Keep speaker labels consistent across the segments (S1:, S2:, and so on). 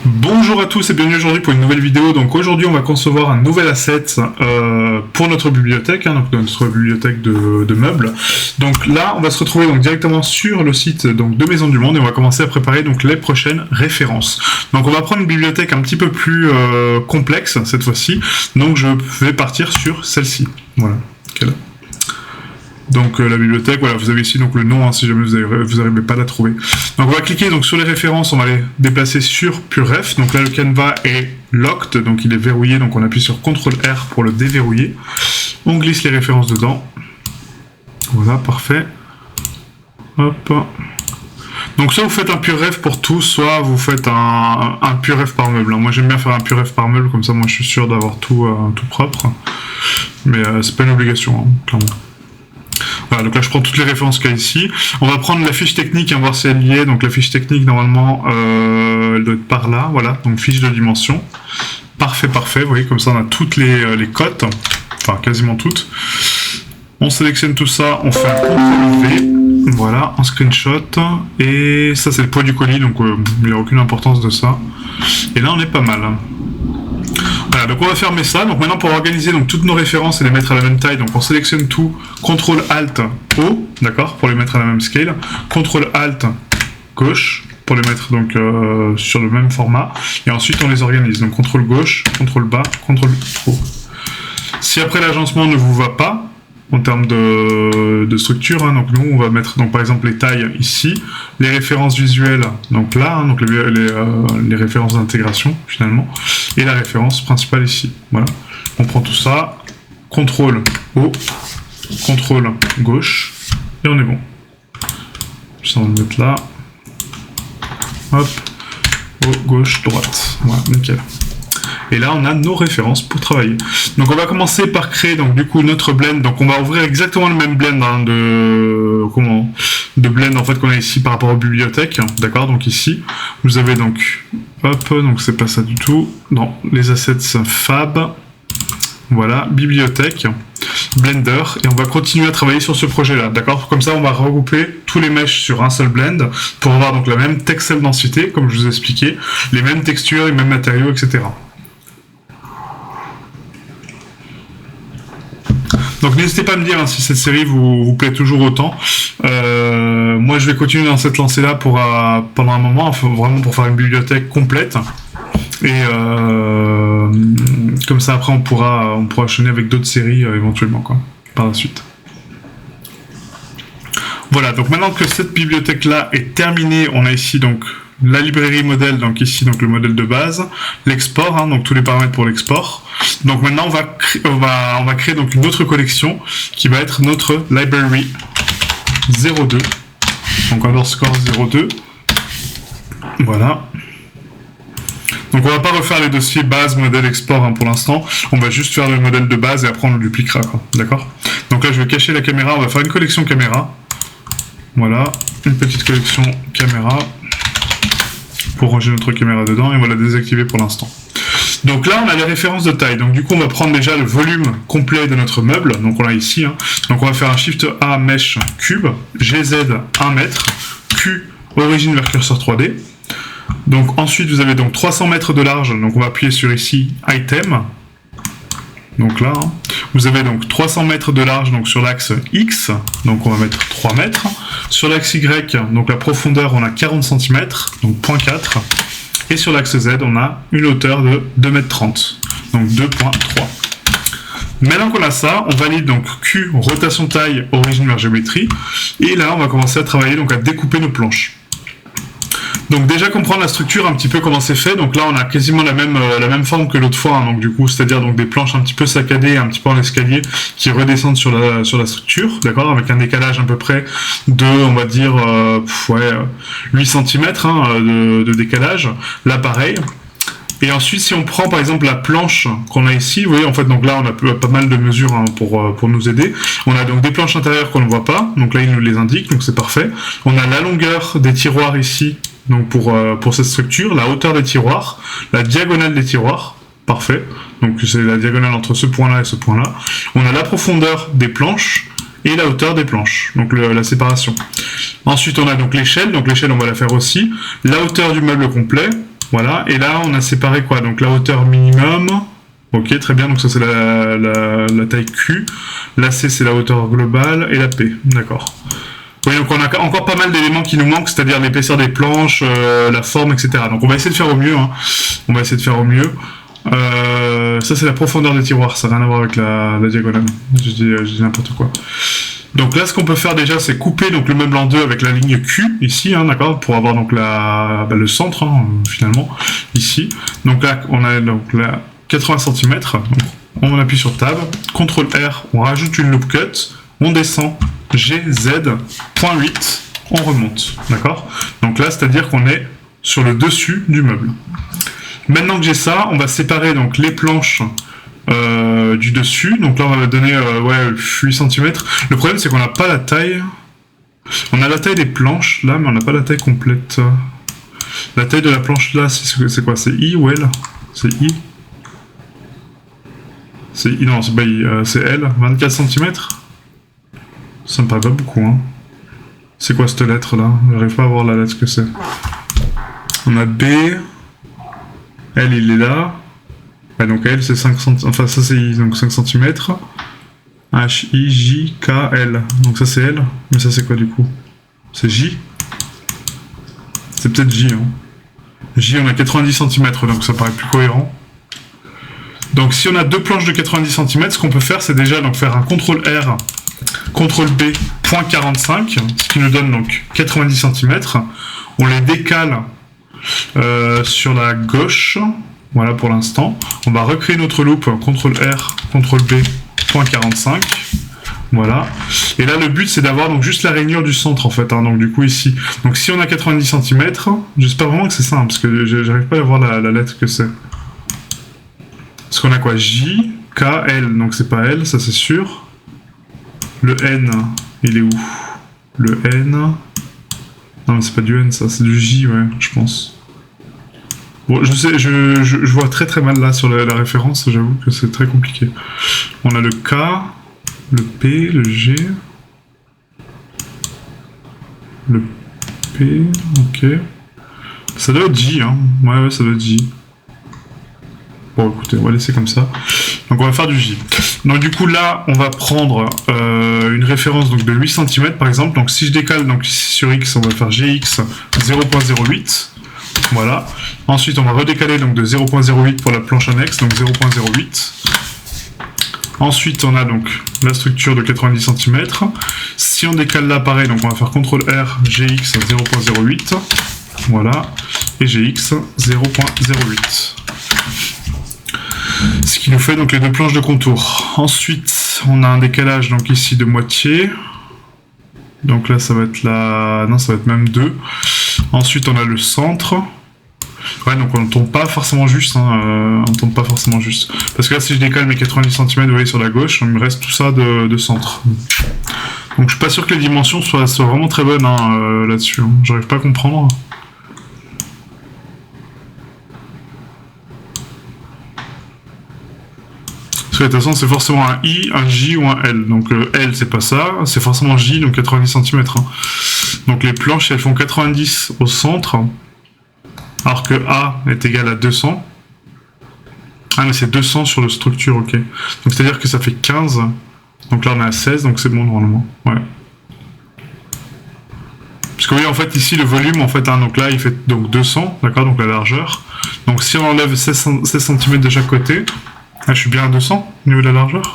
S1: Bonjour à tous et bienvenue aujourd'hui pour une nouvelle vidéo. Donc aujourd'hui on va concevoir un nouvel asset pour notre bibliothèque, donc notre bibliothèque de meubles. Donc là on va se retrouver donc directement sur le site donc de Maison du Monde et on va commencer à préparer donc les prochaines références. Donc on va prendre une bibliothèque un petit peu plus complexe cette fois-ci. Donc je vais partir sur celle-ci. Voilà. Donc la bibliothèque, voilà, vous avez ici donc le nom, si jamais vous n'arrivez pas à la trouver. Donc on va cliquer donc sur les références, on va les déplacer sur PureRef. Donc là le canevas est locked, donc il est verrouillé, donc on appuie sur CTRL R pour le déverrouiller. On glisse les références dedans. Voilà, parfait. Hop. Donc soit vous faites un PureRef pour tout, soit vous faites un PureRef par meuble. Moi j'aime bien faire un PureRef par meuble, comme ça moi je suis sûr d'avoir tout propre. Mais c'est pas une obligation, clairement. Voilà, donc là je prends toutes les références qu'il y a ici. On va prendre la fiche technique et voir si elle y est. Donc la fiche technique normalement elle doit être par là, voilà, donc fiche de dimension. Parfait, vous voyez, comme ça on a toutes les cotes, enfin quasiment toutes. On sélectionne tout ça, on fait un CTRL-V, voilà, en screenshot, et ça c'est le poids du colis, donc il n'y a aucune importance de ça. Et là on est pas mal. Voilà, donc on va fermer ça. Donc maintenant pour organiser donc toutes nos références et les mettre à la même taille, donc on sélectionne tout, CTRL ALT O, d'accord, pour les mettre à la même scale, CTRL ALT gauche pour les mettre donc sur le même format, et ensuite on les organise. Donc CTRL gauche, CTRL bas, CTRL haut. Si après l'agencement ne vous va pas en termes de structure, donc nous on va mettre donc par exemple les tailles ici, les références visuelles donc là, donc les références d'intégration finalement, et la référence principale ici. Voilà, on prend tout ça, CTRL haut, CTRL gauche, et on est bon. Ça on va le mettre là, hop, haut, gauche, droite, voilà, nickel. Et là, on a nos références pour travailler. Donc, on va commencer par créer donc du coup notre blend. Donc, on va ouvrir exactement le même blend de blend en fait qu'on a ici par rapport aux bibliothèques. D'accord. Donc ici, vous avez donc donc c'est pas ça du tout. Dans les assets Fab, voilà, bibliothèque, Blender, et on va continuer à travailler sur ce projet-là. D'accord. Comme ça, on va regrouper tous les meshes sur un seul blend pour avoir donc la même texel densité, comme je vous ai expliqué, les mêmes textures, les mêmes matériaux, etc. Donc n'hésitez pas à me dire si cette série vous plaît toujours autant. Moi je vais continuer dans cette lancée-là pendant un moment, vraiment pour faire une bibliothèque complète. Et comme ça après on pourra enchaîner avec d'autres séries éventuellement par la suite. Voilà, donc maintenant que cette bibliothèque-là est terminée, on a ici donc la librairie modèle, donc ici donc le modèle de base, l'export, donc tous les paramètres pour l'export. Donc maintenant on va créer donc une autre collection qui va être notre library 02, donc underscore 02. Voilà. Donc on va pas refaire les dossiers base, modèle, export pour l'instant, on va juste faire le modèle de base et après on le dupliquera, d'accord. Donc là je vais cacher la caméra, on va faire une collection caméra. Voilà, une petite collection caméra pour ranger notre caméra dedans, et on va la désactiver pour l'instant. Donc là, on a les références de taille. Donc du coup, on va prendre déjà le volume complet de notre meuble. Donc on l'a ici. Donc on va faire un Shift A Mesh Cube, GZ 1 mètre, Q origine vers curseur 3D. Donc ensuite, vous avez donc 300 mètres de large. Donc on va appuyer sur ici Item. Donc là, vous avez donc 300 mètres de large donc sur l'axe X, donc on va mettre 3 mètres. Sur l'axe Y, donc la profondeur, on a 40 cm, donc 0.4. Et sur l'axe Z, on a une hauteur de 2,30 m, donc 2,3. Maintenant qu'on a ça, on valide donc Q, rotation taille, origine vers géométrie. Et là, on va commencer à travailler, donc à découper nos planches. Donc déjà comprendre la structure, un petit peu comment c'est fait. Donc là on a quasiment la même forme que l'autre fois, donc du coup c'est-à-dire donc des planches un petit peu saccadées, un petit peu en escalier qui redescendent sur la structure, d'accord, avec un décalage à peu près de, on va dire 8 cm de décalage. Là pareil. Et ensuite, si on prend par exemple la planche qu'on a ici, vous voyez, en fait, donc là on a pas mal de mesures pour nous aider. On a donc des planches intérieures qu'on ne voit pas, donc là il nous les indique, donc c'est parfait. On a la longueur des tiroirs ici, donc pour cette structure, la hauteur des tiroirs, la diagonale des tiroirs, parfait. Donc c'est la diagonale entre ce point-là et ce point-là. On a la profondeur des planches et la hauteur des planches, donc la séparation. Ensuite, on a donc l'échelle on va la faire aussi. La hauteur du meuble complet, Voilà, et là on a séparé quoi? Donc la hauteur minimum, ok, très bien, donc ça c'est la taille Q, la C c'est la hauteur globale, et la P, d'accord. Oui, donc on a encore pas mal d'éléments qui nous manquent, c'est-à-dire l'épaisseur des planches, la forme, etc. Donc on va essayer de faire au mieux, hein. On va essayer de faire au mieux. Ça c'est la profondeur des tiroirs, ça n'a rien à voir avec la diagonale, je dis n'importe quoi. Donc là, ce qu'on peut faire déjà, c'est couper donc le meuble en deux avec la ligne Q ici, hein, d'accord, pour avoir donc le centre hein, finalement ici. Donc là, on a donc là 80 cm. On appuie sur Tab, CTRL R, on rajoute une loop cut, on descend G Z point 8, on remonte, d'accord. Donc là, c'est-à-dire qu'on est sur le dessus du meuble. Maintenant que j'ai ça, on va séparer donc les planches. Du dessus, donc là on va donner 8 cm. Le problème c'est qu'on n'a pas la taille. On a la taille des planches là, mais on n'a pas la taille complète. La taille de la planche là, c'est quoi? C'est I ou L? C'est I? C'est I, non, c'est pas I, c'est L. 24 cm? Ça me paraît pas beaucoup, hein. C'est quoi cette lettre là? J'arrive pas à voir la lettre que c'est. On a B. L il est là. Ouais, donc L c'est 5 cm, enfin ça c'est I, donc 5 cm. H, I, J, K, L. Donc ça c'est L, mais ça c'est quoi du coup? C'est J? C'est peut-être J, hein. J on a 90 cm, donc ça paraît plus cohérent. Donc si on a deux planches de 90 cm, ce qu'on peut faire c'est déjà donc faire un CTRL R, CTRL B, point 45, ce qui nous donne donc 90 cm. On les décale sur la gauche. Voilà pour l'instant. On va recréer notre loop, CTRL R, CTRL B, point 45. Voilà. Et là, le but, c'est d'avoir donc juste la rainure du centre, en fait. Hein, donc du coup, ici. Donc si on a 90 cm, j'espère vraiment que c'est ça, hein, parce que j'arrive pas à voir la lettre que c'est. Parce qu'on a quoi? J, K, L. Donc c'est pas L, ça c'est sûr. Le N, il est où? Le N... Non, mais c'est pas du N, ça. C'est du J, ouais, je pense. Bon, je sais, je vois très très mal là sur la référence, j'avoue que c'est très compliqué. On a le K, le P, le G, le P, ok. Ça doit être J, hein. Ouais, ça doit être J. Bon, écoutez, on va laisser comme ça. Donc on va faire du J. Donc du coup là, on va prendre une référence donc, de 8 cm par exemple. Donc si je décale donc ici sur X, on va faire GX 0.08. Voilà. Ensuite, on va redécaler donc de 0.08 pour la planche annexe, donc 0.08. Ensuite, on a donc la structure de 90 cm. Si on décale là, pareil, donc on va faire CTRL R, GX 0.08. Voilà. Et GX 0.08. Ce qui nous fait donc les deux planches de contour. Ensuite, on a un décalage donc ici de moitié. Donc là, ça va être la... Non, ça va être même 2. Ensuite, on a le centre. Ouais, donc on ne tombe pas forcément juste. Hein, on tombe pas forcément juste. Parce que là, si je décale mes 90 cm, vous voyez, sur la gauche, il me reste tout ça de centre. Donc je suis pas sûr que les dimensions soient vraiment très bonnes hein, là-dessus. Hein. J'arrive pas à comprendre. Parce que de toute façon, c'est forcément un I, un J ou un L. Donc L, c'est pas ça. C'est forcément J, donc 90 cm. Hein. Donc les planches, elles font 90 au centre. Alors que A est égal à 200. Ah, mais c'est 200 sur le structure, ok. Donc c'est-à-dire que ça fait 15. Donc là, on est à 16, donc c'est bon normalement. Ouais. Parce que oui, en fait, ici, le volume, en fait, hein, donc là, il fait donc 200, d'accord, donc la largeur. Donc si on enlève 16 cm de chaque côté, ah, je suis bien à 200 au niveau de la largeur.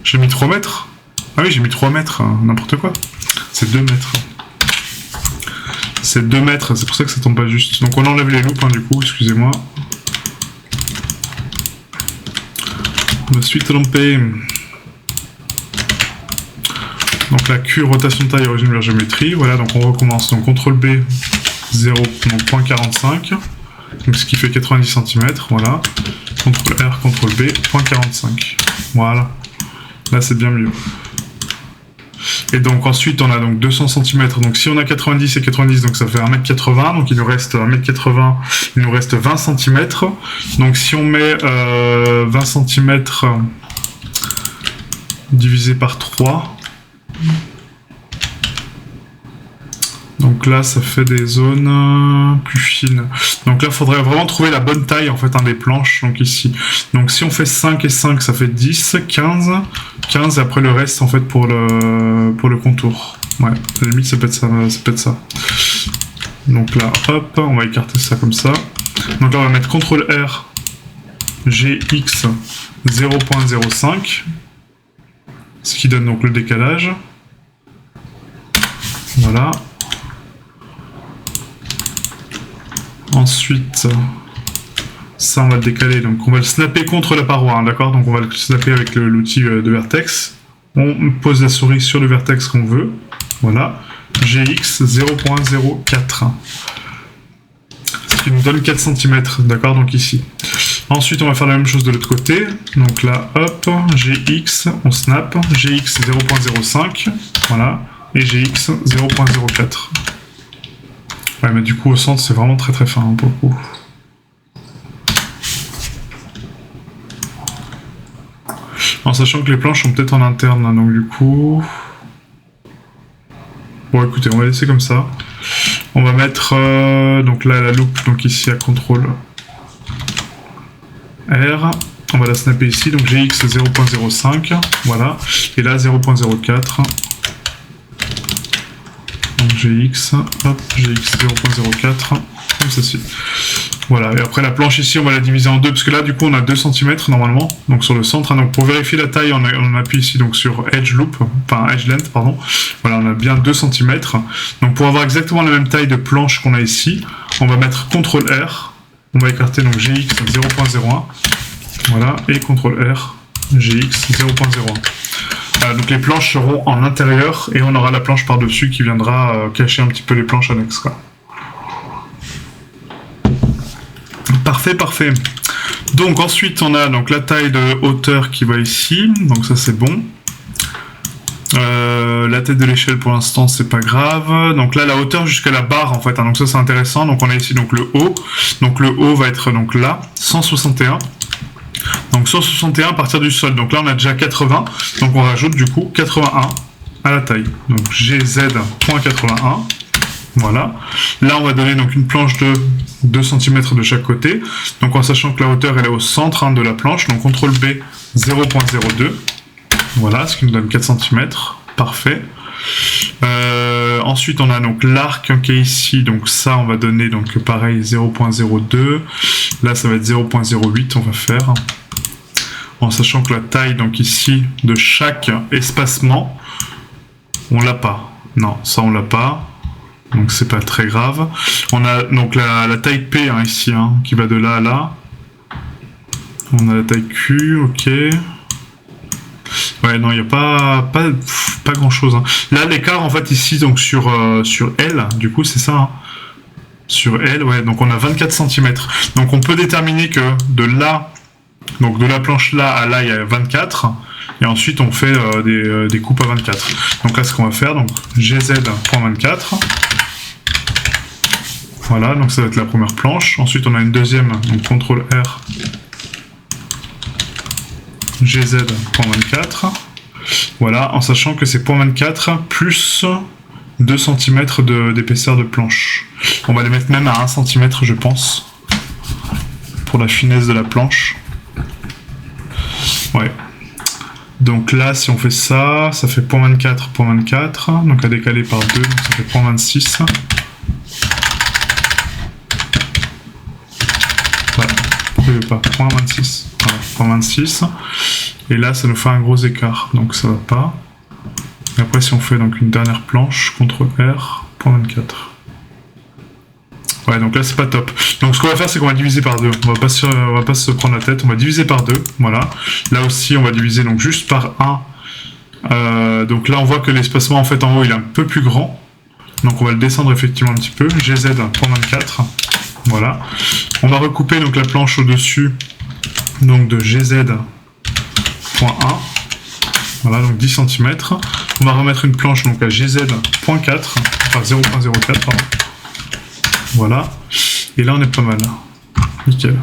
S1: J'ai mis 3 mètres. Ah oui, j'ai mis 3 mètres, hein, n'importe quoi. C'est 2 mètres. C'est 2 mètres, c'est pour ça que ça tombe pas juste. Donc on enlève les loupes, hein, du coup, excusez-moi. Je me suis trompé. Donc la Q, rotation de taille, origine de la géométrie. Voilà, donc on recommence. Donc CTRL B, 0, donc 0.45. Donc ce qui fait 90 cm, voilà. CTRL R, CTRL B, 0.45. Voilà. Là c'est bien mieux. Et donc ensuite on a donc 200 cm, donc si on a 90 et 90, donc ça fait 1m80, donc il nous reste 1m80, il nous reste 20 cm. Donc si on met 20 cm divisé par 3, donc Donc là, ça fait des zones plus fines. Donc là, il faudrait vraiment trouver la bonne taille, en fait, des planches, donc ici. Donc si on fait 5 et 5, ça fait 10, 15, 15, et après le reste, en fait, pour le contour. Ouais, à la limite, ça peut être ça, ça peut être ça. Donc là, hop, on va écarter ça comme ça. Donc là, on va mettre CTRL-R, GX 0.05, ce qui donne donc le décalage. Voilà. Ensuite, ça on va le décaler, donc on va le snapper contre la paroi, d'accord? Donc on va le snapper avec l'outil de vertex. On pose la souris sur le vertex qu'on veut. Voilà. GX 0.04. Ce qui nous donne 4 cm, d'accord? Donc ici. Ensuite, on va faire la même chose de l'autre côté. Donc là, hop, GX, on snap, GX 0.05, voilà, et GX 0.04. Ouais, mais du coup, au centre, c'est vraiment très très fin, pour le coup. En sachant que les planches sont peut-être en interne, hein, donc du coup... Bon, écoutez, on va laisser comme ça. On va mettre, donc là, la loupe, donc ici, à CTRL R, on va la snapper ici, donc GX 0.05, voilà, et là 0.04, donc GX, hop, GX 0.04, comme ceci. Voilà, et après la planche ici, on va la diviser en deux, parce que là, du coup, on a 2 cm normalement, donc sur le centre, hein, donc pour vérifier la taille, on appuie ici donc sur Edge Loop, enfin Edge Length, pardon, voilà, on a bien 2 cm, donc pour avoir exactement la même taille de planche qu'on a ici, on va mettre CTRL R, on va écarter donc GX 0.01, voilà, et CTRL R, GX 0.01. Donc les planches seront en intérieur et on aura la planche par-dessus qui viendra cacher un petit peu les planches annexes, quoi. Parfait, parfait. Donc ensuite on a donc la taille de hauteur qui va ici, donc ça c'est bon. La tête de l'échelle pour l'instant c'est pas grave. Donc là la hauteur jusqu'à la barre en fait, hein, donc ça c'est intéressant. Donc on a ici donc le haut. Donc le haut va être donc là 161. Donc 161 à partir du sol. Donc là on a déjà 80. Donc on rajoute du coup 81 à la taille. Donc GZ.81. Voilà. Là on va donner donc une planche de 2 cm de chaque côté. Donc en sachant que la hauteur elle est au centre, hein, de la planche. Donc CTRL B 0.02. Voilà, ce qui nous donne 4 cm, parfait. Ensuite, on a donc l'arc qui est ici, donc ça, on va donner donc pareil 0.02. Là, ça va être 0.08, on va faire. En sachant que la taille, donc ici, de chaque espacement, on l'a pas. Non, ça, on l'a pas. Donc, c'est pas très grave. On a donc la taille P, hein, ici, hein, qui va de là à là. On a la taille Q, ok. Ouais, non, il n'y a pas grand chose, hein. Là, l'écart, en fait, ici, donc sur L, du coup, c'est ça, hein. Sur L, ouais, donc on a 24 cm. Donc on peut déterminer que de là, donc de la planche là à là, il y a 24. Et ensuite, on fait des coupes à 24. Donc là, ce qu'on va faire, donc GZ.24. Voilà, donc ça va être la première planche. Ensuite, on a une deuxième, donc CTRL R. GZ.24. Voilà, en sachant que c'est .24 plus 2 cm d'épaisseur de planche. On va les mettre même à 1 cm, je pense, pour la finesse de la planche. Ouais. Donc là, si on fait ça, ça fait .24, .24, donc à décaler par 2, donc ça fait .26. Voilà, pourquoi il veut pas .26. Voilà, .26. Et là, ça nous fait un gros écart, donc ça va pas. Et après, si on fait donc une dernière planche, CTRL R, .24. Ouais, donc là, c'est pas top. Donc ce qu'on va faire, c'est qu'on va diviser par 2. On va pas se prendre la tête, on va diviser par 2, voilà. Là aussi, on va diviser donc juste par 1. Donc là, on voit que l'espacement, en fait, en haut, il est un peu plus grand. Donc on va le descendre effectivement un petit peu. GZ.24, voilà. On va recouper donc la planche au-dessus, donc de GZ.1. Voilà, donc 10 cm. On va remettre une planche donc à GZ.4, enfin 0.04, pardon. Voilà. Et là, on est pas mal. Nickel.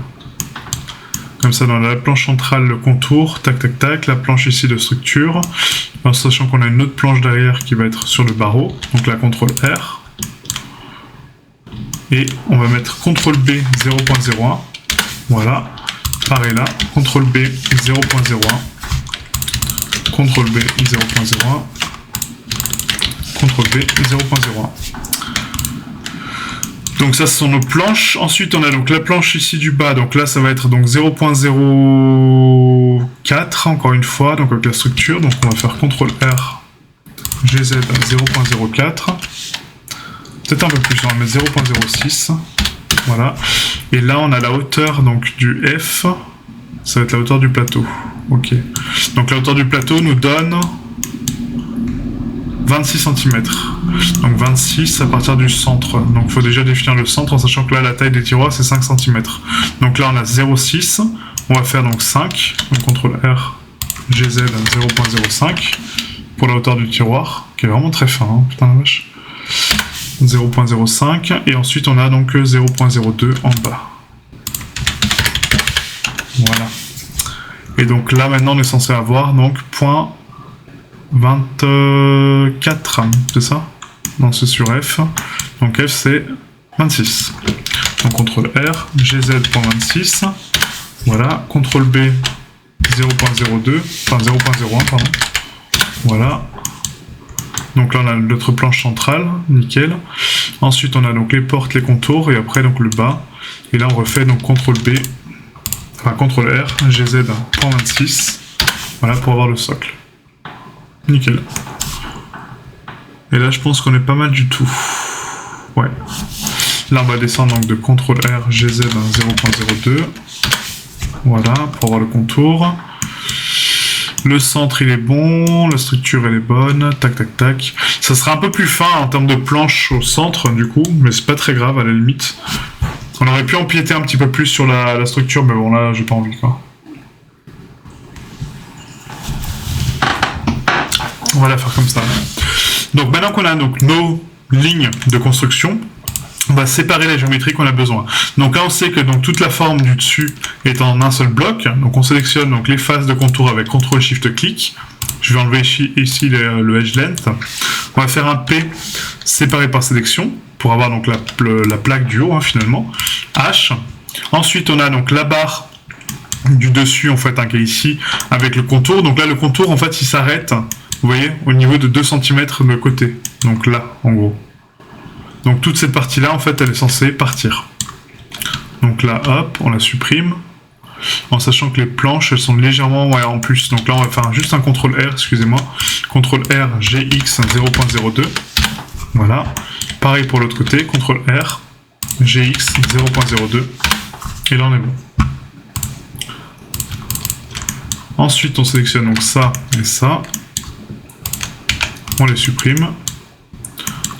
S1: Comme ça, dans la planche centrale, le contour, tac, tac, tac. La planche ici de structure. En sachant qu'on a une autre planche derrière qui va être sur le barreau. Donc là, CTRL R. Et on va mettre CTRL B 0.01. Voilà. Pareil là. CTRL B 0.01. CTRL B 0.01. CTRL B 0.01. Donc ça, ce sont nos planches. Ensuite, on a donc la planche ici du bas. Donc là, ça va être donc 0.04, encore une fois, donc avec la structure. Donc on va faire CTRL R, GZ 0.04. Peut-être un peu plus, on va mettre 0.06. Voilà. Et là, on a la hauteur donc du F. Ça va être la hauteur du plateau. Ok. Donc la hauteur du plateau nous donne 26 cm. Donc 26 à partir du centre. Donc il faut déjà définir le centre en sachant que là la taille des tiroirs c'est 5 cm. Donc là on a 0,6. On va faire donc 5. Donc CTRL R, GZ 0.05 pour la hauteur du tiroir, qui est vraiment très fin, hein, putain la vache. 0.05 et ensuite on a donc 0.02 en bas. Voilà. Et donc là maintenant on est censé avoir donc point 24, c'est ça? Non, c'est sur F. Donc F c'est 26. Donc CTRL R, GZ.26. Voilà, CTRL B 0.02, enfin 0.01 pardon. Voilà. Donc là on a notre planche centrale, nickel. Ensuite on a donc les portes, les contours et après donc le bas. Et là on refait donc CTRL B, enfin CTRL R, GZ.26. Voilà pour avoir le socle. Nickel. Et là je pense qu'on est pas mal du tout. Ouais. Là on va descendre donc de CTRL R, GZ 0.02. Voilà, pour avoir le contour. Le centre il est bon, la structure elle est bonne, tac tac tac. Ça sera un peu plus fin en termes de planche au centre du coup, mais c'est pas très grave à la limite. On aurait pu empiéter un petit peu plus sur la structure, mais bon là j'ai pas envie quoi. On va la faire comme ça. Donc maintenant qu'on a donc nos lignes de construction, on va séparer la géométrie qu'on a besoin. Donc là on sait que donc toute la forme du dessus est en un seul bloc. Donc on sélectionne donc les faces de contour avec CTRL SHIFT clic. Je vais enlever ici le edge length. On va faire un P séparé par sélection pour avoir donc la plaque du haut hein, finalement. H. Ensuite on a donc la barre du dessus en fait hein, qui est ici avec le contour. Donc là le contour en fait il s'arrête. Vous voyez, au niveau de 2 cm de côté. Donc là, en gros. Donc toute cette partie-là, en fait, elle est censée partir. Donc là, hop, on la supprime. En sachant que les planches, elles sont légèrement en plus. Donc là, on va faire juste un CTRL R, excusez-moi. CTRL R, GX 0.02. Voilà. Pareil pour l'autre côté, CTRL R, GX 0.02. Et là, on est bon. Ensuite, on sélectionne donc ça et ça. On les supprime.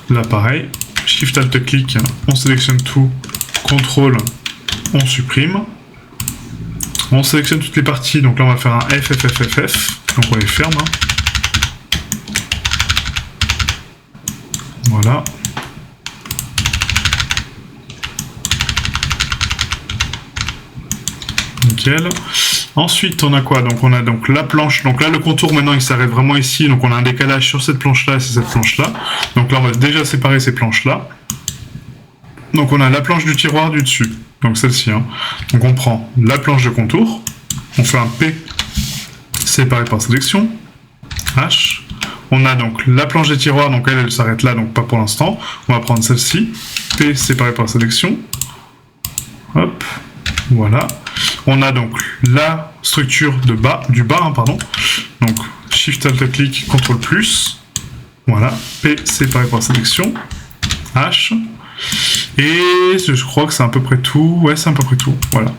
S1: Là pareil, Shift Alt clic, on sélectionne tout, CTRL, on supprime. On sélectionne toutes les parties, donc là on va faire un FFFFF, donc on les ferme. Hein. Voilà. Nickel. Ensuite, on a quoi? Donc, on a donc la planche. Donc là, le contour, maintenant, il s'arrête vraiment ici. Donc, on a un décalage sur cette planche-là et sur cette planche-là. Donc là, on va déjà séparer ces planches-là. Donc, on a la planche du tiroir du dessus. Donc, celle-ci. Hein. Donc, on prend la planche de contour. On fait un P séparé par sélection. H. On a donc la planche des tiroirs. Donc, elle s'arrête là. Donc, pas pour l'instant. On va prendre celle-ci. P séparé par sélection. Hop. Voilà. On a donc la structure du bas, hein, pardon. Donc, Shift Alt clic, CTRL plus. Voilà. P séparé par sélection. H. Et je crois que c'est à peu près tout. Ouais, c'est à peu près tout. Voilà.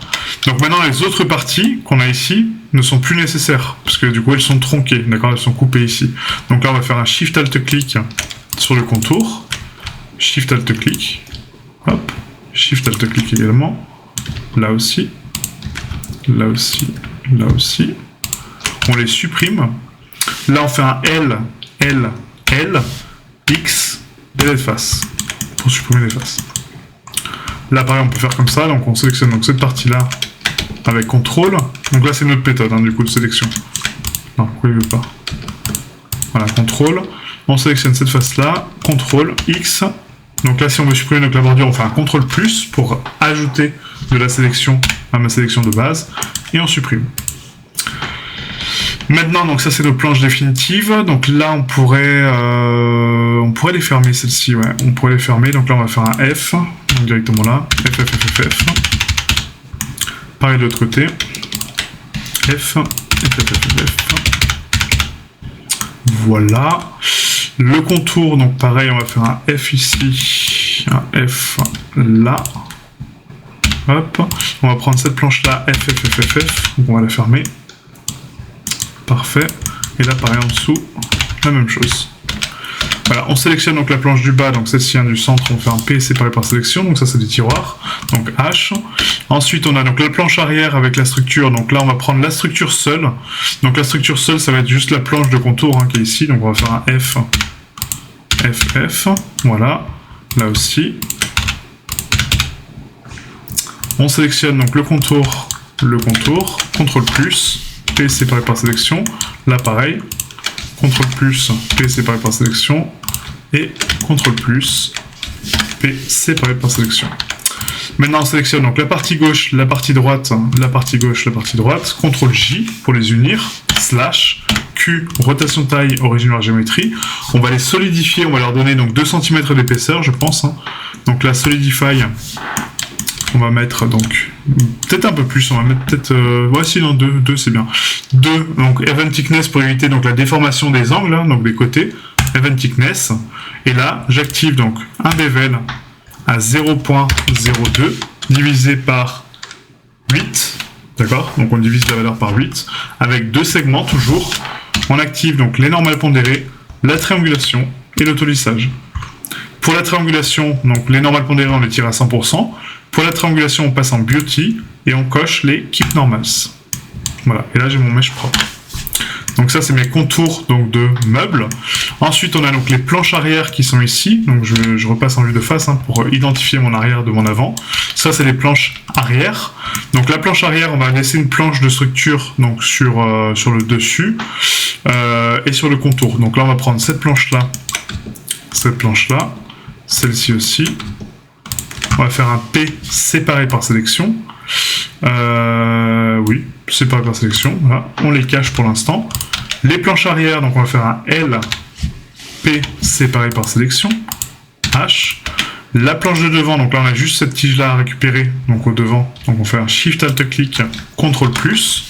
S1: Donc maintenant, les autres parties qu'on a ici ne sont plus nécessaires. Parce que du coup, elles sont tronquées. D'accord, elles sont coupées ici. Donc là, on va faire un Shift Alt clic sur le contour. Shift Alt clic. Hop. Shift Alt clic également. Là aussi. Là aussi. Là aussi. On les supprime. Là, on fait un L, L, L, X, délai de face. Pour supprimer les faces. Là, pareil, on peut faire comme ça. Donc, on sélectionne donc, cette partie-là avec CTRL. Donc là, c'est notre méthode, hein, du coup, de sélection. Non, pourquoi il veut pas? Voilà, CTRL. On sélectionne cette face-là. CTRL, X, Donc là, si on veut supprimer donc, la bordure, on fait un CTRL plus pour ajouter de la sélection à ma sélection de base, et on supprime. Maintenant, donc ça c'est nos planches définitives. Donc là, on pourrait les fermer, celles-ci, ouais. On pourrait les fermer. Donc là, on va faire un F, donc directement là. F. Pareil de l'autre côté. F. Voilà. Le contour, donc pareil, on va faire un F ici, un F là. Hop. On va prendre cette planche-là, F. Donc on va la fermer. Parfait. Et là, pareil en dessous, la même chose. Voilà, on sélectionne donc la planche du bas, donc celle-ci du centre, on fait un P séparé par sélection, donc ça c'est des tiroirs, donc H. Ensuite on a donc la planche arrière avec la structure, donc là on va prendre la structure seule. Donc la structure seule, ça va être juste la planche de contour qui est ici, donc on va faire un F, voilà, là aussi. On sélectionne donc le contour, CTRL plus, P séparé par sélection, là pareil, CTRL plus, P séparé par sélection, et CTRL plus, P séparé par sélection. Maintenant on sélectionne donc la partie gauche, la partie droite, la partie gauche, la partie droite, CTRL J pour les unir, / Q, rotation de taille, origine de la géométrie. On va les solidifier, on va leur donner donc 2 cm d'épaisseur, je pense. Donc la Solidify, on va mettre donc peut-être un peu plus, on va mettre peut-être ouais si non 2 c'est bien. 2 donc Event Thickness pour éviter donc la déformation des angles, donc des côtés, Event Thickness. Et là j'active donc un bevel à 0.02 divisé par 8, d'accord, donc on divise la valeur par 8 avec 2 segments toujours. On active donc les normales pondérées, la triangulation et l'autolissage. Pour la triangulation, donc les normales pondérées on les tire à 100%. Pour la triangulation, on passe en Beauty et on coche les Keep Normals. Voilà, et là j'ai mon mesh propre. Donc ça c'est mes contours donc, de meubles. Ensuite on a donc les planches arrière qui sont ici. Donc je repasse en vue de face pour identifier mon arrière de mon avant. Ça c'est les planches arrière. Donc la planche arrière, on va laisser une planche de structure donc, sur le dessus et sur le contour. Donc là on va prendre cette planche-là, celle-ci aussi. On va faire un P séparé par sélection. Oui, séparé par sélection. Voilà. On les cache pour l'instant. Les planches arrière, donc on va faire un L, P séparé par sélection. H. La planche de devant, donc là on a juste cette tige-là à récupérer, donc au devant. Donc on fait un Shift Alt Clic, CTRL plus,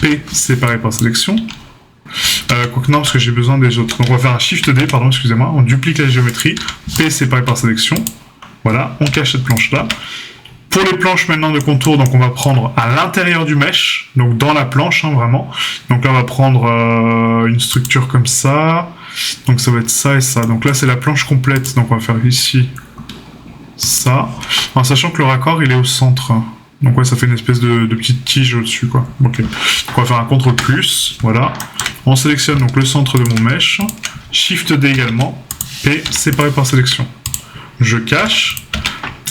S1: P séparé par sélection. Quoique non, parce que j'ai besoin des autres. Donc on va faire un Shift D, pardon, excusez-moi. On duplique la géométrie, P séparé par sélection. Voilà, on cache cette planche-là. Pour les planches maintenant de contour, donc on va prendre à l'intérieur du mesh, donc dans la planche, vraiment. Donc là, on va prendre une structure comme ça. Donc ça va être ça et ça. Donc là, c'est la planche complète. Donc on va faire ici ça. En sachant que le raccord, il est au centre. Donc ouais, ça fait une espèce de petite tige au-dessus, quoi. Ok. Donc on va faire un CTRL plus, voilà. On sélectionne donc le centre de mon mesh. Shift D également. P séparé par sélection. Je cache.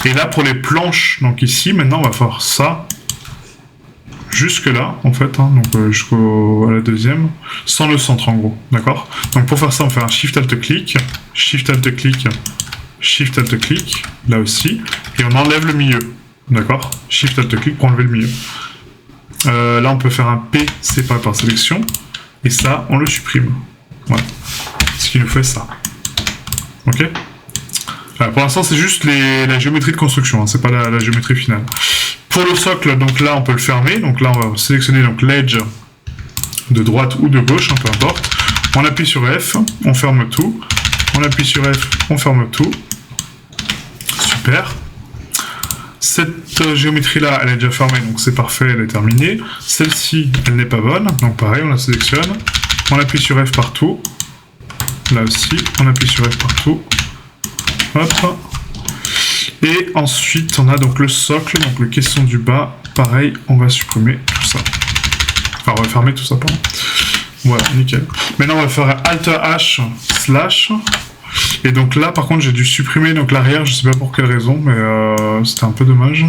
S1: Et là, pour les planches, donc ici, maintenant, on va faire ça jusque là, en fait, donc jusqu'à la deuxième, sans le centre, en gros, d'accord? Donc pour faire ça, on fait un Shift Alt Clic, Shift Alt Clic, Shift Alt Clic, là aussi, et on enlève le milieu, d'accord? Shift Alt Clic pour enlever le milieu. Là, on peut faire un P séparé par sélection, et ça, on le supprime. Voilà. Ce qui nous fait ça. Ok? Voilà, pour l'instant, c'est juste la géométrie de construction, c'est pas la géométrie finale. Pour le socle, donc là, on peut le fermer. Donc là, on va sélectionner donc l'edge de droite ou de gauche, peu importe. On appuie sur F, on ferme tout. On appuie sur F, on ferme tout. Super. Cette géométrie-là, elle est déjà fermée, donc c'est parfait, elle est terminée. Celle-ci, elle n'est pas bonne, donc pareil, on la sélectionne. On appuie sur F partout. Là aussi, on appuie sur F partout. Hop. Et ensuite, on a donc le socle, donc le caisson du bas. Pareil, on va supprimer tout ça. Enfin, on va fermer tout ça, pardon. Voilà, nickel. Maintenant, on va faire Alt H slash. Et donc là, par contre, j'ai dû supprimer donc l'arrière. Je sais pas pour quelle raison, mais c'était un peu dommage.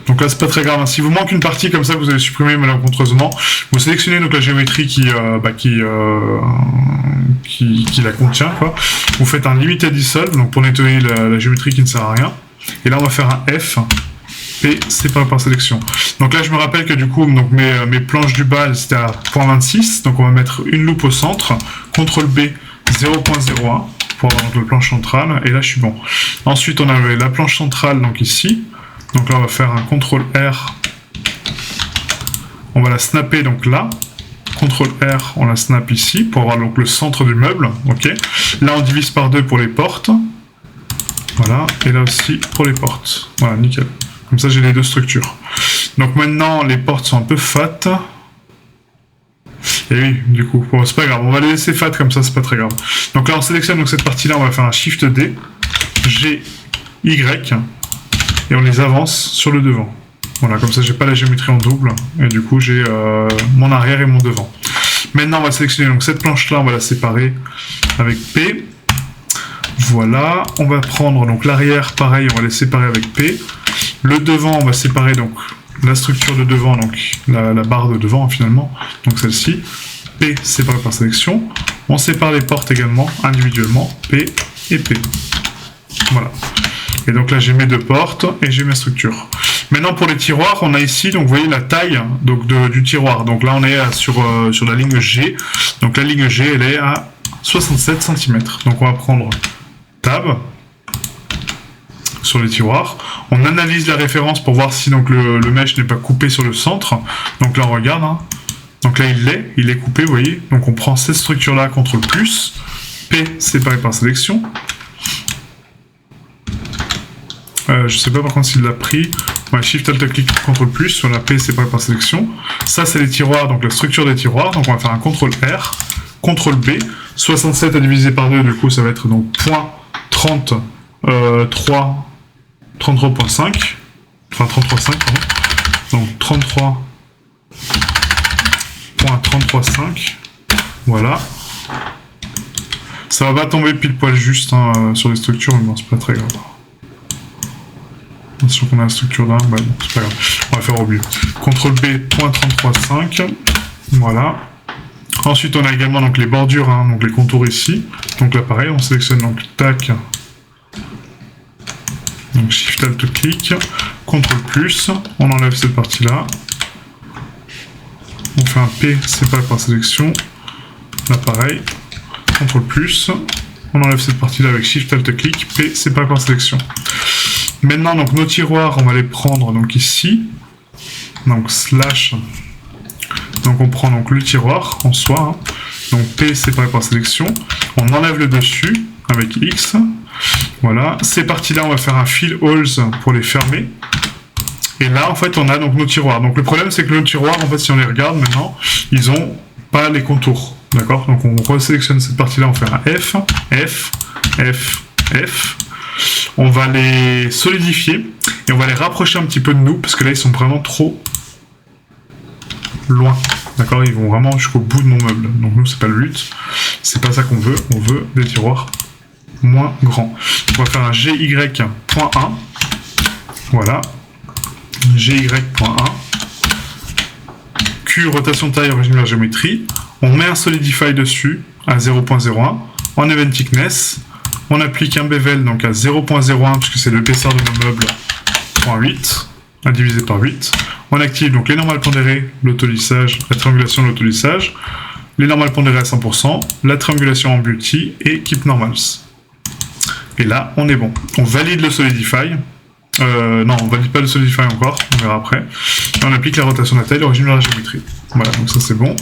S1: Donc là, c'est pas très grave. Hein. Si vous manque une partie comme ça que vous avez supprimé malencontreusement, vous sélectionnez donc la géométrie qui la contient, quoi. Vous faites un limited dissolve, donc pour nettoyer la géométrie qui ne sert à rien. Et là, on va faire un F. P séparé par sélection. Donc là, je me rappelle que du coup, donc mes planches du bas, c'était à 0.26. Donc on va mettre une loupe au centre. CTRL B 0.01 pour avoir donc la planche centrale. Et là, je suis bon. Ensuite, on avait la planche centrale, donc ici. Donc là, on va faire un CTRL R. On va la snapper donc là. CTRL R, on la snap ici pour avoir donc le centre du meuble. Ok. Là, on divise par 2 pour les portes. Voilà. Et là aussi pour les portes. Voilà, nickel. Comme ça, j'ai les deux structures. Donc maintenant, les portes sont un peu fat. Et oui, du coup, bon, c'est pas grave. On va les laisser fat comme ça, c'est pas très grave. Donc là, on sélectionne donc cette partie-là. On va faire un Shift D, G, Y, et on les avance sur le devant. Voilà, comme ça, j'ai pas la géométrie en double. Et du coup, j'ai mon arrière et mon devant. Maintenant, on va sélectionner donc cette planche-là. On va la séparer avec P. Voilà. On va prendre donc l'arrière, pareil, on va les séparer avec P. Le devant, on va séparer donc la structure de devant, donc la barre de devant finalement, donc celle-ci. P séparé par sélection. On sépare les portes également, individuellement, P et P. Voilà. Et donc là, j'ai mes deux portes et j'ai ma structure. Maintenant, pour les tiroirs, on a ici, donc vous voyez la taille donc, du tiroir. Donc là, on est sur la ligne G. Donc la ligne G, elle est à 67 cm. Donc on va prendre Tab sur les tiroirs. On analyse la référence pour voir si donc le mesh n'est pas coupé sur le centre. Donc là, on regarde. Hein. Donc là, il est coupé, vous voyez. Donc on prend cette structure-là, CTRL plus, P séparé par sélection. Je sais pas par contre s'il l'a pris. Ouais, Shift Alt clic, CTRL plus sur la P séparé par sélection. Ça, c'est les tiroirs, donc la structure des tiroirs. Donc on va faire un CTRL R, CTRL B. 67 à diviser par 2, du coup, ça va être donc point 33.5. Enfin 33.5, pardon. Donc 33.335. Voilà. Ça va pas tomber pile poil juste hein, sur les structures, mais bon, c'est pas très grave. Attention qu'on a la structure là, bah, bon, c'est pas grave. On va faire au mieux. CTRL B, .33.5. Voilà. Ensuite, on a également donc les bordures, hein, donc les contours ici. Donc là, pareil, on sélectionne donc tac. Donc Shift Alt clic, CTRL plus, on enlève cette partie-là. On fait un P séparé par sélection. Là, pareil. CTRL plus, on enlève cette partie-là avec Shift Alt clic, P séparé par sélection. Maintenant, donc nos tiroirs, on va les prendre donc ici. Donc slash. Donc on prend donc le tiroir en soi. Hein. Donc P séparé par sélection. On enlève le dessus avec X. Voilà. Ces parties-là, on va faire un fill holes pour les fermer. Et là, en fait, on a donc nos tiroirs. Donc le problème, c'est que nos tiroirs, en fait, si on les regarde maintenant, ils ont pas les contours. D'accord? Donc on resélectionne cette partie-là, on fait un F, F, F, F. On va les solidifier et on va les rapprocher un petit peu de nous parce que là ils sont vraiment trop loin. D'accord, ils vont vraiment jusqu'au bout de mon meuble. Donc nous c'est pas le but, c'est pas ça qu'on veut. On veut des tiroirs moins grands. On va faire un GY.1. Voilà. GY.1. Q rotation taille origine de la géométrie. On met un solidify dessus à 0.01 en event thickness. On applique un bevel donc à 0.01 puisque c'est l'épaisseur de nos meubles, 0.8 à diviser par 8. On active donc les normales pondérées, l'autolissage, la triangulation de l'autolissage, les normales pondérées à 100%, la triangulation en beauty et keep normals. Et là, on est bon. On valide le solidify. Non, on valide pas le solidify encore, on verra après. Et on applique la rotation de la taille, l'origine de la géométrie. Voilà, donc ça c'est bon.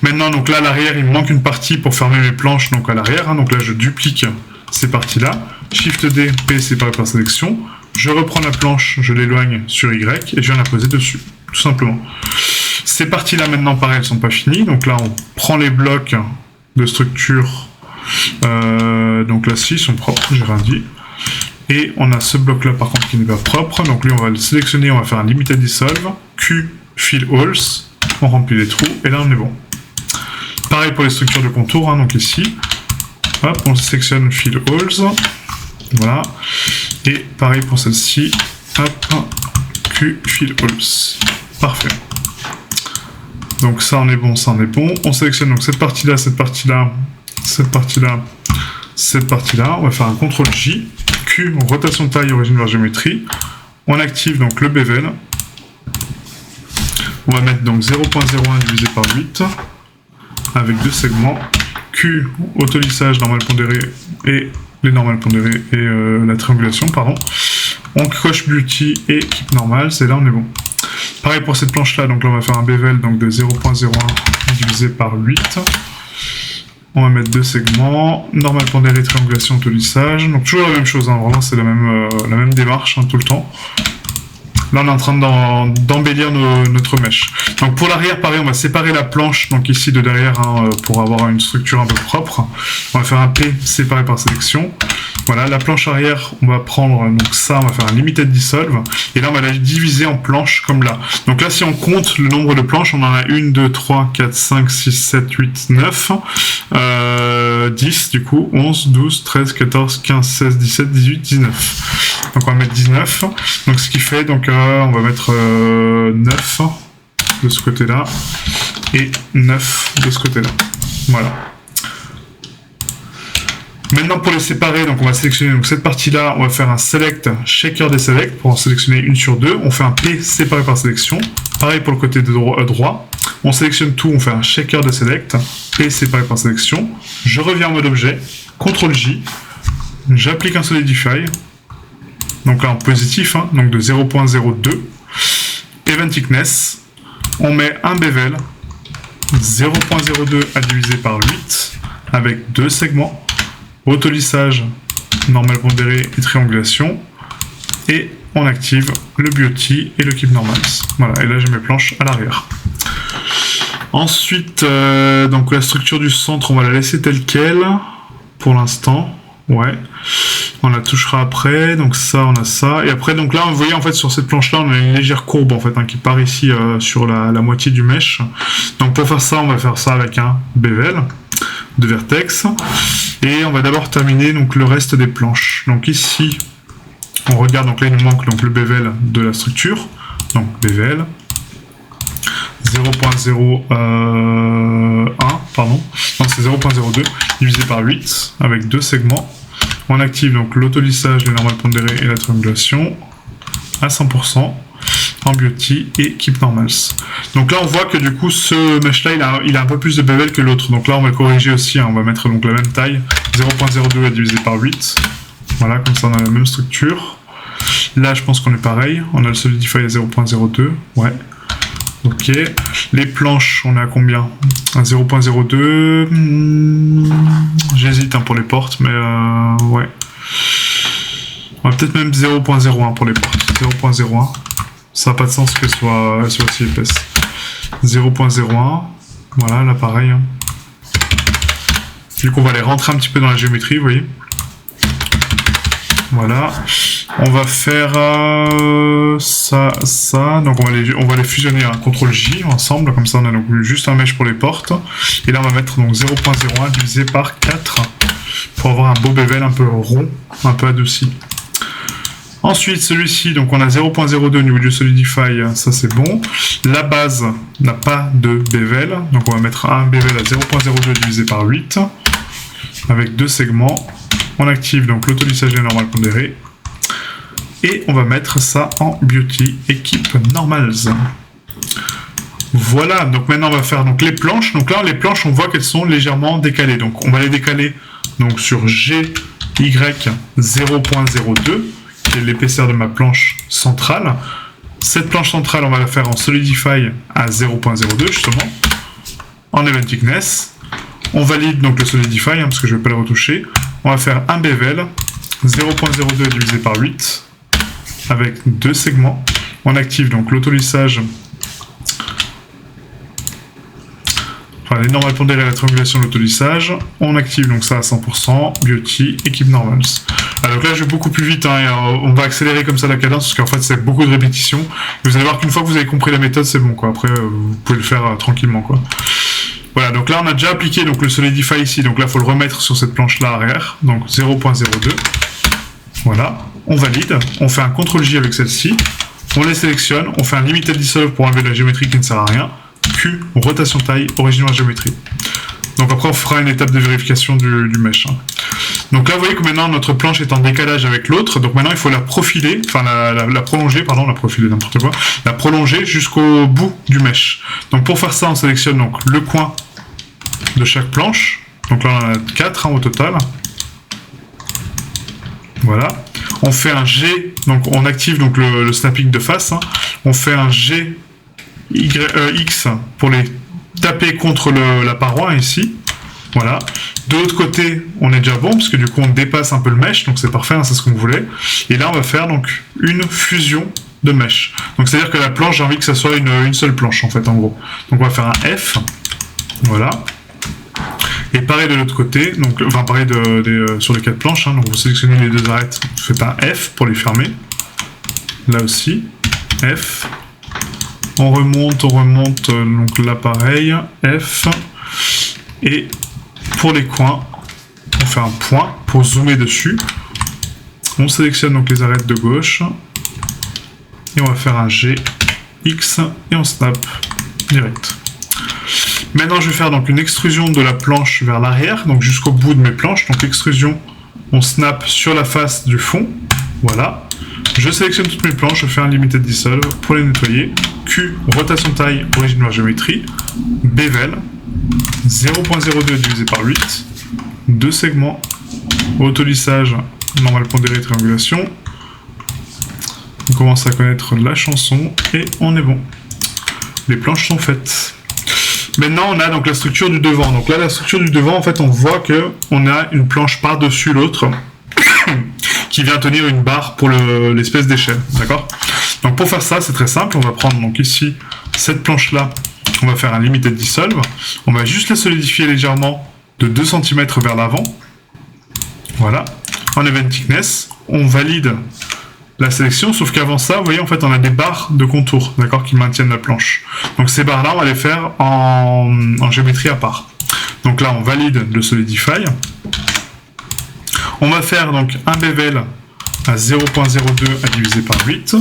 S1: Maintenant, donc là à l'arrière, il me manque une partie pour fermer mes planches donc à l'arrière. Hein, donc là, je duplique ces parties-là, Shift D, P séparé par sélection, je reprends la planche, je l'éloigne sur Y et je viens la poser dessus, tout simplement. Ces parties-là maintenant pareil, elles sont pas finies, donc là on prend les blocs de structure, donc là ci ils sont propres, j'ai rien dit, et on a ce bloc-là par contre qui n'est pas propre, donc lui on va le sélectionner, on va faire un limited dissolve, Q, fill holes, on remplit les trous, et là on est bon. Pareil pour les structures de contour, hein, donc ici, hop, on sélectionne Fill Holes, voilà, et pareil pour celle-ci, hop, Q, fill all. Parfait. Donc ça on est bon, ça on est bon. On sélectionne donc cette partie-là, cette partie-là, cette partie-là, cette partie-là. On va faire un CTRL J, Q, rotation de taille, origine vers géométrie. On active donc le bevel. On va mettre donc 0.01 divisé par 8 avec 2 segments. Q, autolissage, normal pondéré et les normales pondérées et la triangulation, pardon. On coche beauty et keep normal, c'est là on est bon. Pareil pour cette planche là, donc là on va faire un bevel donc de 0.01 divisé par 8. On va mettre 2 segments, normal pondéré, triangulation, autolissage. Donc toujours la même chose, hein, vraiment c'est la même démarche hein, tout le temps. Là, on est en train d'embellir notre mèche. Donc pour l'arrière, pareil, on va séparer la planche, donc ici de derrière, hein, pour avoir une structure un peu propre. On va faire un P séparé par sélection. Voilà, la planche arrière, on va prendre donc ça, on va faire un limited dissolve. Et là, on va la diviser en planches comme là. Donc là, si on compte le nombre de planches, on en a 1, 2, 3, 4, 5, 6, 7, 8, 9, 10 du coup, 11, 12, 13, 14, 15, 16, 17, 18, 19. Donc on va mettre 19. Donc ce qui fait, donc on va mettre 9 de ce côté-là et 9 de ce côté-là. Voilà. Maintenant pour les séparer, donc on va sélectionner donc cette partie-là, on va faire un select, shaker des select pour en sélectionner une sur deux. On fait un P séparé par sélection. Pareil pour le côté de droit. On sélectionne tout, on fait un shaker de select, P séparé par sélection. Je reviens en mode objet, CTRL J, j'applique un solidify. Donc là en positif, hein, donc de 0.02. Event thickness, on met un bevel, 0.02 à diviser par 8, avec 2 segments. Autolissage, normal pondéré et triangulation. Et on active le beauty et le keep normals. Voilà, et là j'ai mes planches à l'arrière. Ensuite, donc la structure du centre, on va la laisser telle qu'elle pour l'instant. Ouais, on la touchera après, donc ça, on a ça. Et après, donc là, vous voyez, en fait, sur cette planche-là, on a une légère courbe, en fait, hein, qui part ici sur la moitié du mesh. Donc pour faire ça, on va faire ça avec un bevel de vertex. Et on va d'abord terminer donc le reste des planches. Donc ici, on regarde, donc là, il nous manque donc, le bevel de la structure. Donc bevel 0.01, pardon, non, c'est 0.02 divisé par 8 avec 2 segments. On active donc l'autolissage, les normales pondérées et la triangulation à 100% en beauty et keep normals. Donc là on voit que du coup ce mesh là il a un peu plus de bevel que l'autre. Donc là on va le corriger aussi, hein. On va mettre donc la même taille, 0.02 à diviser par 8. Voilà, comme ça on a la même structure. Là je pense qu'on est pareil, on a le solidify à 0.02, ouais. Ok, les planches, on est à combien? À 0.02. J'hésite hein, pour les portes, mais ouais. On va peut-être même 0.01 pour les portes. 0.01. Ça n'a pas de sens qu'elle soit aussi épaisse. 0.01. Voilà, là pareil. Hein. Du coup, on va les rentrer un petit peu dans la géométrie, vous voyez. Voilà. On va faire ça. Donc on va les fusionner à CTRL J ensemble. Comme ça, on a donc juste un mesh pour les portes. Et là, on va mettre donc 0.01 divisé par 4 pour avoir un beau bevel un peu rond, un peu adouci. Ensuite, celui-ci, donc on a 0.02 au niveau du solidify, ça c'est bon. La base n'a pas de bevel, donc on va mettre un bevel à 0.02 divisé par 8 avec 2 segments. On active donc l'autolissage des normales pondérées et on va mettre ça en beauty et keep normals. Voilà, donc maintenant on va faire donc les planches. Donc là, les planches, on voit qu'elles sont légèrement décalées. Donc on va les décaler donc sur GY 0.02. Qui est l'épaisseur de ma planche centrale. Cette planche centrale, on va la faire en solidify à 0.02 justement, en event thickness. On valide donc le solidify, hein, parce que je ne vais pas le retoucher. On va faire un bevel, 0.02 divisé par 8, avec 2 segments. On active donc l'autolissage, enfin les normales pondérées et la triangulation de l'autolissage. On active donc ça à 100%, beauty, équipe normals. Alors là je vais beaucoup plus vite, hein, et on va accélérer comme ça la cadence parce qu'en fait c'est beaucoup de répétitions. Vous allez voir qu'une fois que vous avez compris la méthode, c'est bon quoi. Après vous pouvez le faire tranquillement quoi. Voilà, donc là on a déjà appliqué donc le solidify ici, donc là il faut le remettre sur cette planche là arrière, donc 0.02. Voilà, on valide, on fait un CTRL J avec celle-ci, on les sélectionne, on fait un limited dissolve pour enlever la géométrie qui ne sert à rien. Q, rotation taille, original géométrie. Donc après on fera une étape de vérification du mesh. Donc là vous voyez que maintenant notre planche est en décalage avec l'autre, donc maintenant il faut la profiler, enfin la prolonger, pardon, la profiler n'importe quoi, la prolonger jusqu'au bout du mesh. Donc pour faire ça on sélectionne donc le coin de chaque planche, donc là on en a 4 au total. Voilà. On fait un G, donc on active donc le snapping de face, on fait un G X pour les taper contre la paroi ici. Voilà. De l'autre côté, on est déjà bon, parce que du coup on dépasse un peu le mesh, donc c'est parfait, c'est ce qu'on voulait. Et là on va faire donc une fusion de mesh. Donc c'est à dire que la planche, j'ai envie que ça soit une seule planche en fait, en gros. Donc on va faire un F. Voilà. Et pareil de l'autre côté, donc, enfin pareil sur les 4 planches, donc vous sélectionnez les 2 arêtes, vous faites un F pour les fermer. Là aussi, F. On remonte, donc là pareil, F. Et pour les coins, on fait un point pour zoomer dessus. On sélectionne donc les arêtes de gauche. Et on va faire un G, X, et on snap direct. Maintenant, je vais faire donc une extrusion de la planche vers l'arrière, donc jusqu'au bout de mes planches. Donc extrusion, on snap sur la face du fond. Voilà. Je sélectionne toutes mes planches, je fais un limited dissolve pour les nettoyer. Q, rotation taille, original géométrie. Bevel, 0.02 divisé par 8. 2 segments. Autolissage, normal pondéré, triangulation. On commence à connaître la chanson et on est bon. Les planches sont faites. Maintenant, on a donc la structure du devant. Donc là, la structure du devant, en fait, on voit que on a une planche par-dessus l'autre qui vient tenir une barre pour l'espèce d'échelle, d'accord? Donc pour faire ça, c'est très simple. On va prendre donc ici cette planche-là. On va faire un limited dissolve. On va juste la solidifier légèrement de 2 cm vers l'avant. Voilà. En event thickness, on valide la sélection, sauf qu'avant ça, vous voyez, en fait, on a des barres de contour, d'accord, qui maintiennent la planche. Donc ces barres-là, on va les faire en géométrie à part. Donc là, on valide le Solidify. On va faire donc un bevel à 0.02 à diviser par 8,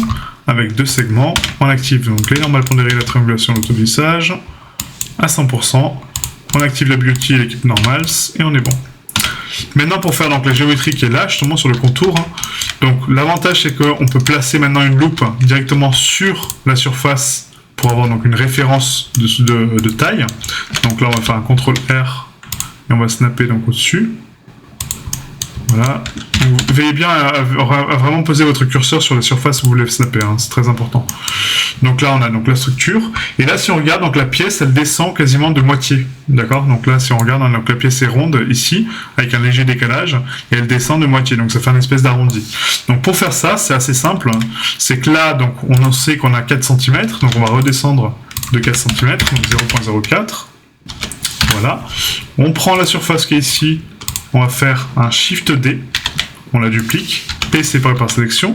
S1: avec 2 segments. On active donc les normales pondérées, la triangulation, l'autolissage, à 100%. On active la beauty et l'équipe normals, et on est bon. Maintenant, pour faire donc la géométrie qui est là, justement sur le contour, donc l'avantage c'est qu'on peut placer maintenant une loupe directement sur la surface pour avoir donc une référence de taille. Donc là, on va faire un CTRL R et on va snapper donc au-dessus. Voilà. Donc, veillez bien à vraiment poser votre curseur sur la surface où vous voulez snapper, c'est très important. Donc là, on a donc la structure. Et là, si on regarde, donc la pièce, elle descend quasiment de moitié. D'accord? Donc là, si on regarde, donc la pièce est ronde ici, avec un léger décalage, et elle descend de moitié. Donc ça fait une espèce d'arrondi. Donc pour faire ça, c'est assez simple. C'est que là, donc on sait qu'on a 4 cm. Donc on va redescendre de 4 cm, donc 0.04. Voilà. On prend la surface qui est ici. On va faire un Shift D, on la duplique, P séparé par sélection.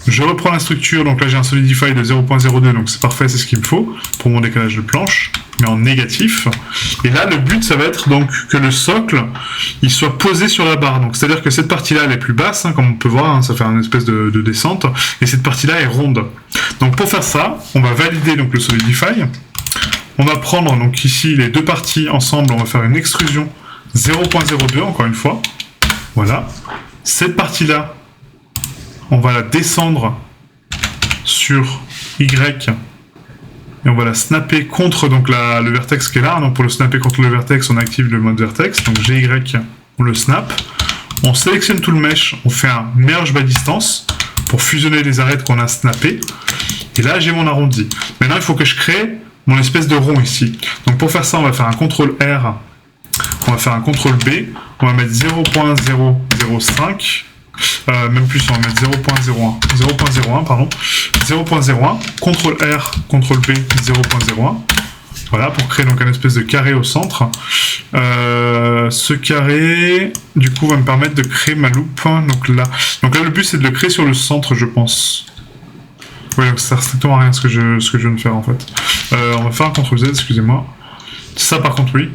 S1: Je reprends la structure, donc là j'ai un Solidify de 0.02, donc c'est parfait, c'est ce qu'il me faut pour mon décalage de planche, mais en négatif. Et là, le but, ça va être donc que le socle, il soit posé sur la barre. Donc c'est-à-dire que cette partie-là, elle est plus basse, comme on peut voir, ça fait une espèce de descente, et cette partie-là est ronde. Donc pour faire ça, on va valider donc le Solidify. On va prendre donc ici les deux parties ensemble, on va faire une extrusion 0.02 encore une fois. Voilà. Cette partie-là, on va la descendre sur Y et on va la snapper contre donc le vertex qui est là. Donc pour le snapper contre le vertex, on active le mode vertex. Donc GY, on le snap. On sélectionne tout le mesh, on fait un merge bas distance pour fusionner les arêtes qu'on a snappées. Et là, j'ai mon arrondi. Maintenant, il faut que je crée mon espèce de rond ici. Donc pour faire ça, on va faire un CTRL R. On va faire un CTRL B, on va mettre 0.005, même plus, on va mettre 0.01, pardon, 0.01, CTRL R, CTRL B, 0.01, voilà, pour créer donc un espèce de carré au centre. Ce carré, du coup, va me permettre de créer ma loupe, donc là le but c'est de le créer sur le centre, je pense. Oui, donc ça sert strictement à rien ce que je viens de faire en fait. On va faire un CTRL Z, excusez-moi. Ça par contre, oui.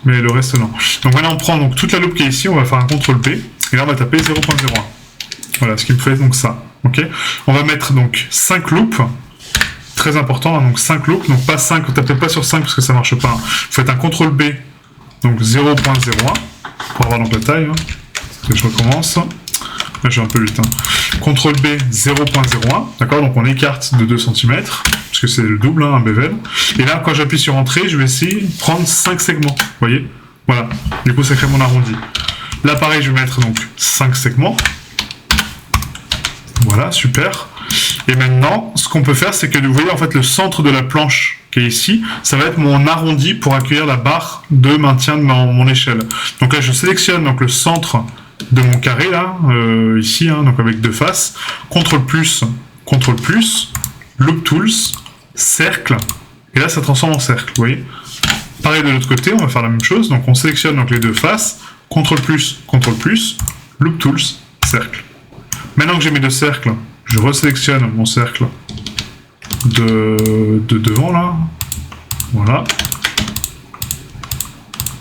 S1: Mais le reste non. Donc maintenant on prend donc toute la loupe qui est ici, on va faire un CTRL B, et là on va taper 0.01. Voilà, ce qui me fait donc ça. Ok. On va mettre donc 5 loops. Très important, hein, donc 5 loops. Donc pas 5, tapez pas sur 5 parce que ça marche pas. Hein. Vous faites un CTRL B, donc 0.01 pour avoir donc la taille. Hein. Et je recommence. Là, j'ai un peu vite. Hein. CTRL B 0.01. D'accord, donc on écarte de 2 cm. Parce que c'est le double, hein, un bevel. Et là, quand j'appuie sur Entrée, je vais essayer de prendre 5 segments. Vous voyez? Voilà. Du coup, ça crée mon arrondi. Là, pareil, je vais mettre donc 5 segments. Voilà, super. Et maintenant, ce qu'on peut faire, c'est que vous voyez en fait le centre de la planche qui est ici, ça va être mon arrondi pour accueillir la barre de maintien de mon échelle. Donc là, je sélectionne donc le centre de mon carré là, ici, hein, donc avec 2 faces. CTRL plus, Loop Tools, cercle, et là ça transforme en cercle. Vous voyez. Pareil de l'autre côté, on va faire la même chose. Donc on sélectionne donc les 2 faces, CTRL plus, Loop Tools, cercle. Maintenant que j'ai mes 2 cercles, je resélectionne mon cercle de devant là. Voilà.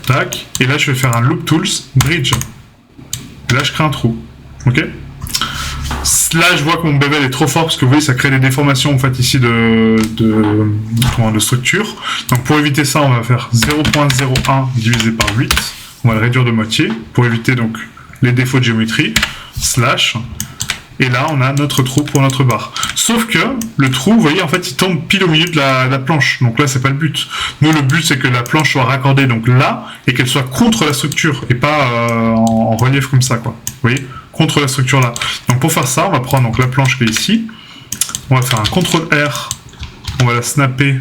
S1: Tac. Et là, je vais faire un Loop Tools Bridge. Et là, je crée un trou. Ok. Là, je vois que mon bevel est trop fort parce que vous voyez, ça crée des déformations en fait ici de structure. Donc pour éviter ça, on va faire 0.01 divisé par 8. On va le réduire de moitié pour éviter donc les défauts de géométrie. Slash. Et là, on a notre trou pour notre barre. Sauf que le trou, vous voyez, en fait, il tombe pile au milieu de la planche. Donc là, c'est pas le but. Nous, le but, c'est que la planche soit raccordée donc là et qu'elle soit contre la structure et pas en relief comme ça, quoi. Vous voyez, contre la structure là. Donc pour faire ça, on va prendre donc la planche qui est ici. On va faire un CTRL R. On va la snapper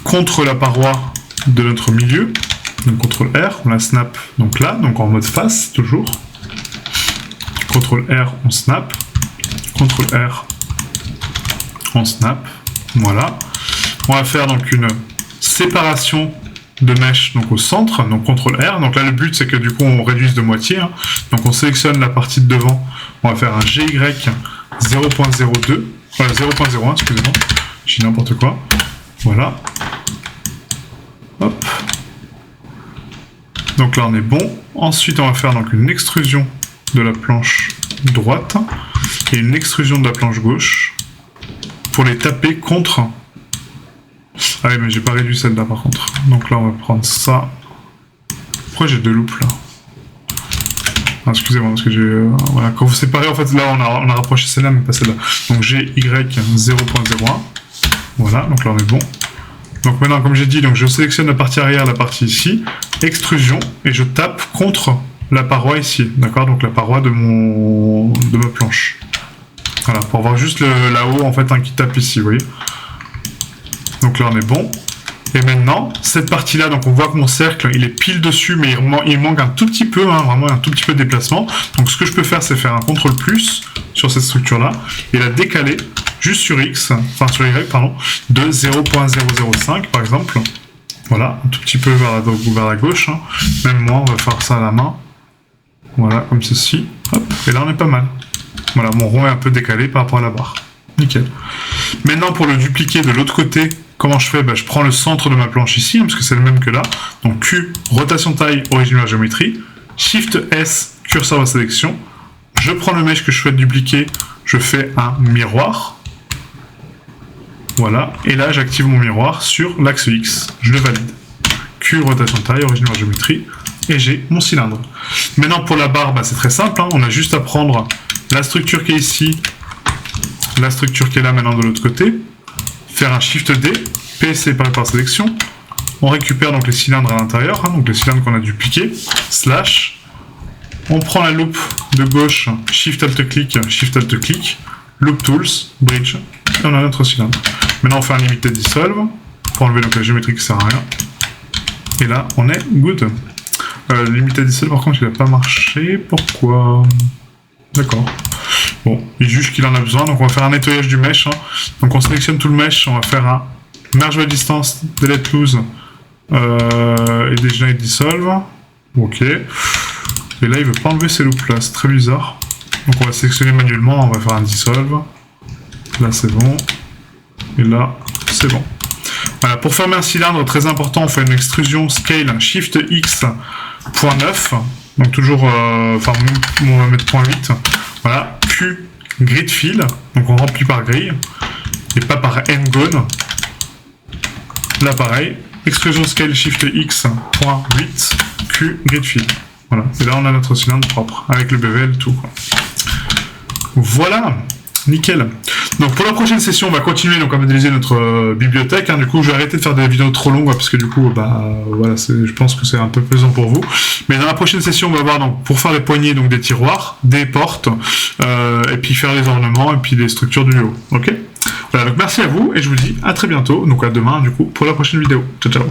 S1: contre la paroi de notre milieu. Donc CTRL R, on la snap donc là, donc en mode face toujours. CTRL R, on snap. CTRL R, on snap, voilà. On va faire donc une séparation de mèche donc au centre, donc CTRL R. Donc là le but c'est que du coup on réduise de moitié. Hein. Donc on sélectionne la partie de devant. On va faire un GY 0.02, 0.01, excusez-moi, je dis n'importe quoi. Voilà. Hop. Donc là on est bon. Ensuite on va faire donc une extrusion de la planche droite et une extrusion de la planche gauche pour les taper contre. Ah oui, mais j'ai pas réduit celle-là par contre. Donc là, on va prendre ça. Pourquoi j'ai 2 loops là? Ah, excusez-moi, parce que j'ai... voilà, quand vous séparez, en fait, là, on a rapproché celle-là, mais pas celle-là. Donc j'ai Y 0.01. Voilà, donc là, on est bon. Donc maintenant, comme j'ai dit, donc je sélectionne la partie arrière, la partie ici, extrusion, et je tape contre la paroi ici, d'accord, donc la paroi de ma planche. Voilà, pour avoir juste là-haut en fait un qui tape ici, vous voyez. Donc là on est bon. Et maintenant, cette partie-là, donc on voit que mon cercle, il est pile dessus, mais il manque un tout petit peu, hein, vraiment un tout petit peu de déplacement. Donc ce que je peux faire, c'est faire un CTRL plus sur cette structure-là, et la décaler juste sur X, enfin sur Y, pardon, de 0.005 par exemple. Voilà, un tout petit peu vers la gauche, hein. Même moi, on va faire ça à la main. Voilà, comme ceci. Hop, et là on est pas mal. Voilà, mon rond est un peu décalé par rapport à la barre. Nickel. Maintenant, pour le dupliquer de l'autre côté, comment je fais? Je prends le centre de ma planche ici, hein, parce que c'est le même que là. Donc Q, rotation taille, origine de la géométrie. Shift S, curseur de sélection. Je prends le mesh que je souhaite dupliquer. Je fais un miroir. Voilà. Et là, j'active mon miroir sur l'axe X. Je le valide. Q, rotation taille, origine de la géométrie. Et j'ai mon cylindre. Maintenant pour la barre, c'est très simple, hein. On a juste à prendre la structure qui est ici, la structure qui est là maintenant de l'autre côté, faire un Shift D, P séparé par sélection, on récupère donc les cylindres à l'intérieur, hein, donc les cylindres qu'on a dupliqués, slash, on prend la loupe de gauche, Shift Alt Click, Loop Tools, Bridge, et on a notre cylindre. Maintenant on fait un Limited Dissolve, pour enlever donc la géométrie qui sert à rien, et là on est good. Limited Dissolve par contre il n'a pas marché, pourquoi? D'accord. Bon, il juge qu'il en a besoin, donc on va faire un nettoyage du mesh. Hein. Donc on sélectionne tout le mesh, on va faire un Merge by Distance, Delete Loose et Degenerate Dissolve. Ok. Et là il veut pas enlever ces loops là, c'est très bizarre. Donc on va sélectionner manuellement, on va faire un Dissolve. Là c'est bon. Et là c'est bon. Voilà, pour former un cylindre, très important, on fait une extrusion Scale Shift X .9, donc toujours, on va mettre .8, voilà, Q Q grid fill, donc on remplit par grille, et pas par n-gone. Là pareil, extrusion scale shift x, point 8, Q grid fill. Voilà, et là on a notre cylindre propre, avec le bevel, tout quoi. Voilà, nickel. Donc pour la prochaine session, on va continuer donc à modéliser notre bibliothèque. Hein. Du coup, je vais arrêter de faire des vidéos trop longues parce que du coup, voilà, je pense que c'est un peu pesant pour vous. Mais dans la prochaine session, on va voir donc pour faire les poignées donc des tiroirs, des portes, et puis faire les ornements et puis les structures du haut. Ok. Voilà, donc merci à vous et je vous dis à très bientôt. Donc à demain du coup pour la prochaine vidéo. Ciao ciao.